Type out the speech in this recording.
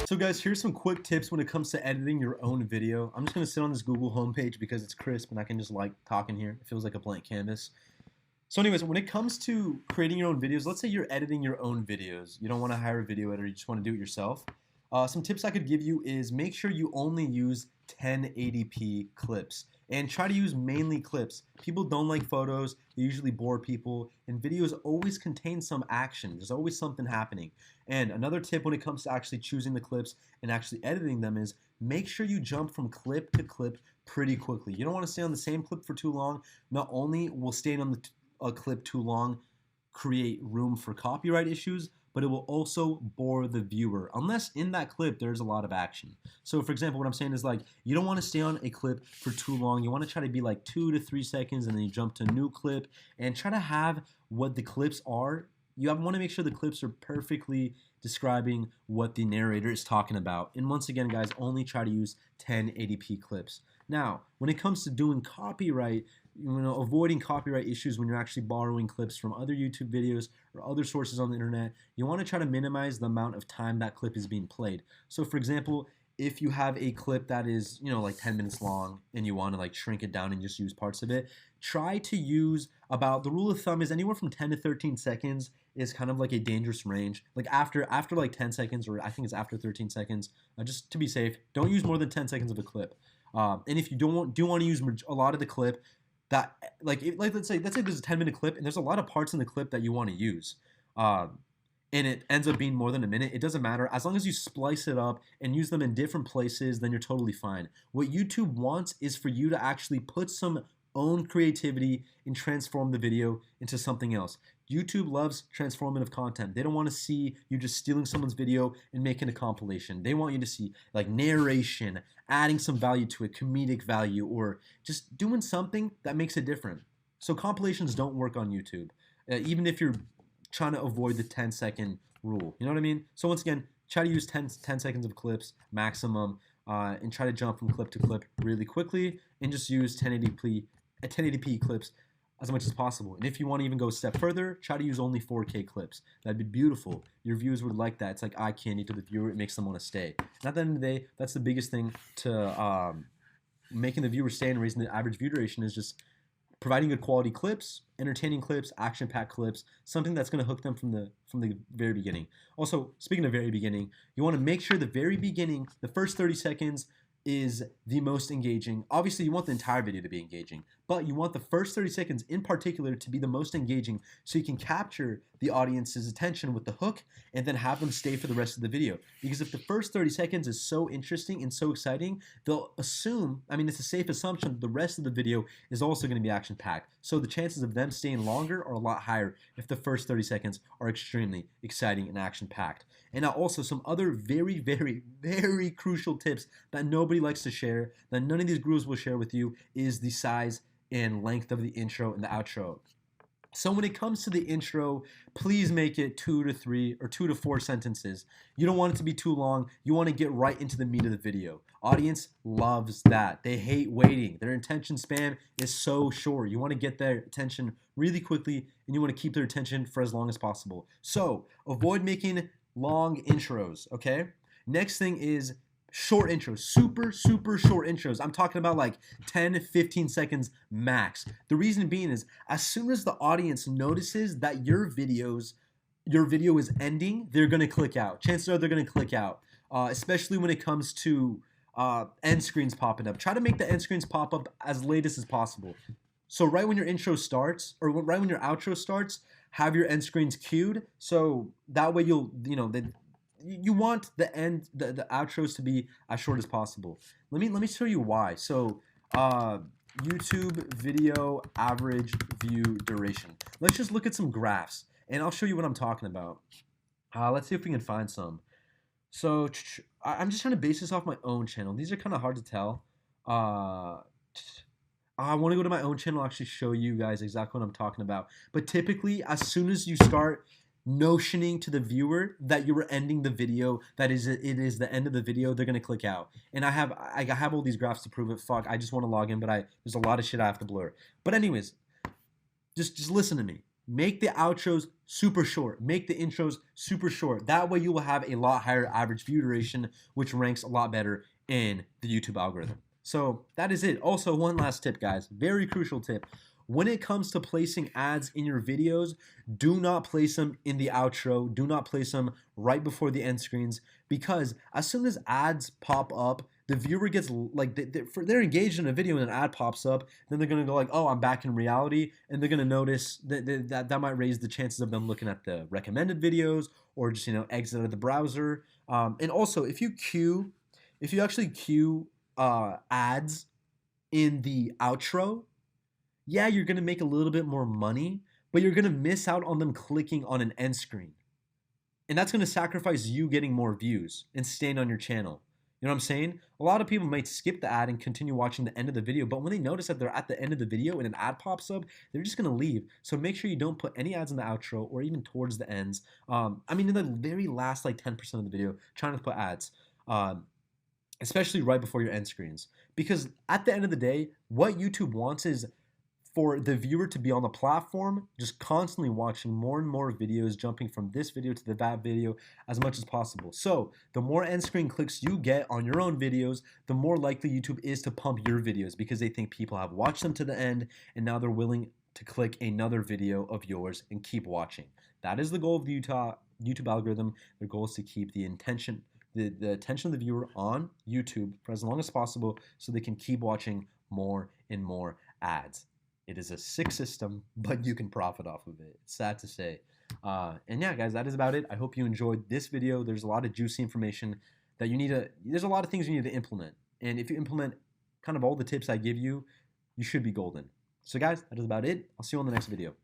So guys, here's some quick tips when it comes to editing your own video. I'm just gonna sit on this Google homepage because it's crisp and I can just like talk in here. It feels like a blank canvas. So anyways, when it comes to creating your own videos, let's say you're editing your own videos. You don't want to hire a video editor, you just want to do it yourself. Some tips I could give you is make sure you only use 1080p clips and try to use mainly clips. People don't like photos, they usually bore people, and videos always contain some action. There's always something happening. And another tip when it comes to actually choosing the clips and actually editing them is make sure you jump from clip to clip pretty quickly. You don't want to stay on the same clip for too long. Not only will staying on a clip too long create room for copyright issues, but it will also bore the viewer unless in that clip there's a lot of action. So for example, what I'm saying is like you don't want to stay on a clip for too long. You want to try to be like 2 to 3 seconds and then you jump to a new clip and try to have what the clips are. You want to make sure the clips are perfectly describing what the narrator is talking about. And once again, guys, only try to use 1080p clips. Now, when it comes to doing copyright, avoiding copyright issues when you're actually borrowing clips from other YouTube videos or other sources on the internet, you want to try to minimize the amount of time that clip is being played. So for example, if you have a clip that is, like 10 minutes long and you want to like shrink it down and just use parts of it, try to use the rule of thumb is anywhere from 10 to 13 seconds is kind of like a dangerous range. Like after like 10 seconds, or I think it's after 13 seconds, just to be safe, don't use more than 10 seconds of a clip. And if you do want to use a lot of the clip, that let's say there's a 10-minute clip and there's a lot of parts in the clip that you want to use, and it ends up being more than a minute, it doesn't matter. As long as you splice it up and use them in different places, then you're totally fine. What YouTube wants is for you to actually put some own creativity and transform the video into something else. YouTube loves transformative content. They don't want to see you just stealing someone's video and making a compilation. They want you to see like narration, adding some value to it, comedic value, or just doing something that makes it different. So compilations don't work on YouTube, even if you're trying to avoid the 10-second rule. You know what I mean? So once again, try to use 10 seconds of clips maximum, and try to jump from clip to clip really quickly, and just use 1080p clips as much as possible. And if you want to even go a step further, try to use only 4K clips. That'd be beautiful. Your viewers would like that. It's like eye candy to the viewer. It makes them want to stay. And at the end of the day, that's the biggest thing to making the viewer stay and raising the average view duration is just providing good quality clips, entertaining clips, action-packed clips, something that's going to hook them from the very beginning. Also, speaking of very beginning, you want to make sure the very beginning, the first 30 seconds, is the most engaging. Obviously, you want the entire video to be engaging, but you want the first 30 seconds in particular to be the most engaging so you can capture the audience's attention with the hook and then have them stay for the rest of the video. Because if the first 30 seconds is so interesting and so exciting, they'll assume, it's a safe assumption that the rest of the video is also going to be action-packed. So the chances of them staying longer are a lot higher if the first 30 seconds are extremely exciting and action-packed. And now also some other very, very, very crucial tips that nobody likes to share, that none of these gurus will share with you, is the size and length of the intro and the outro. So when it comes to the intro, please make it 2 to 3 or 2 to 4 sentences. You don't want it to be too long. You want to get right into the meat of the video. Audience loves that. They hate waiting. Their attention span is so short. You want to get their attention really quickly, and you want to keep their attention for as long as possible. So avoid making long intros, okay? Next thing is short intros, super short intros. I'm talking about like 10, 15 seconds max. The reason being is as soon as the audience notices that your video is ending, they're gonna click out. Chances are they're gonna click out, especially when it comes to end screens popping up. Try to make the end screens pop up as late as possible. So right when your intro starts, or right when your outro starts, have your end screens queued. So that way you want the outros to be as short as possible. Let me show you why. So YouTube video average view duration. Let's just look at some graphs and I'll show you what I'm talking about. Let's see if we can find some. So I'm just trying to base this off my own channel. These are kind of hard to tell. I want to go to my own channel and actually show you guys exactly what I'm talking about. But typically, as soon as you start notioning to the viewer that you were ending the video, it is the end of the video, they're gonna click out. And I have all these graphs to prove it. Fuck, I just want to log in, but there's a lot of shit I have to blur. But anyways, just listen to me. Make the outros super short. Make the intros super short. That way you will have a lot higher average view duration, which ranks a lot better in the YouTube algorithm. So that is it. Also, one last tip, guys. Very crucial tip. When it comes to placing ads in your videos, do not place them in the outro. Do not place them right before the end screens, because as soon as ads pop up, the viewer gets like they're engaged in a video and an ad pops up, then they're gonna go like, oh, I'm back in reality, and they're gonna notice that might raise the chances of them looking at the recommended videos or just exit out of the browser. And also, if you actually queue ads in the outro, yeah, you're gonna make a little bit more money, but you're gonna miss out on them clicking on an end screen. And that's gonna sacrifice you getting more views and staying on your channel. You know what I'm saying? A lot of people might skip the ad and continue watching the end of the video, but when they notice that they're at the end of the video and an ad pops up, they're just gonna leave. So make sure you don't put any ads in the outro or even towards the ends. I mean, in the very last like 10% of the video, trying to put ads. Especially right before your end screens. Because at the end of the day, what YouTube wants is for the viewer to be on the platform, just constantly watching more and more videos, jumping from this video to that video as much as possible. So the more end screen clicks you get on your own videos, the more likely YouTube is to pump your videos, because they think people have watched them to the end and now they're willing to click another video of yours and keep watching. That is the goal of the YouTube algorithm. Their goal is to keep the attention of the viewer on YouTube for as long as possible so they can keep watching more and more ads. It is a sick system, but you can profit off of it. It's sad to say. And yeah, guys, that is about it. I hope you enjoyed this video. There's a lot of juicy information that there's a lot of things you need to implement. And if you implement kind of all the tips I give you, you should be golden. So guys, that is about it. I'll see you on the next video.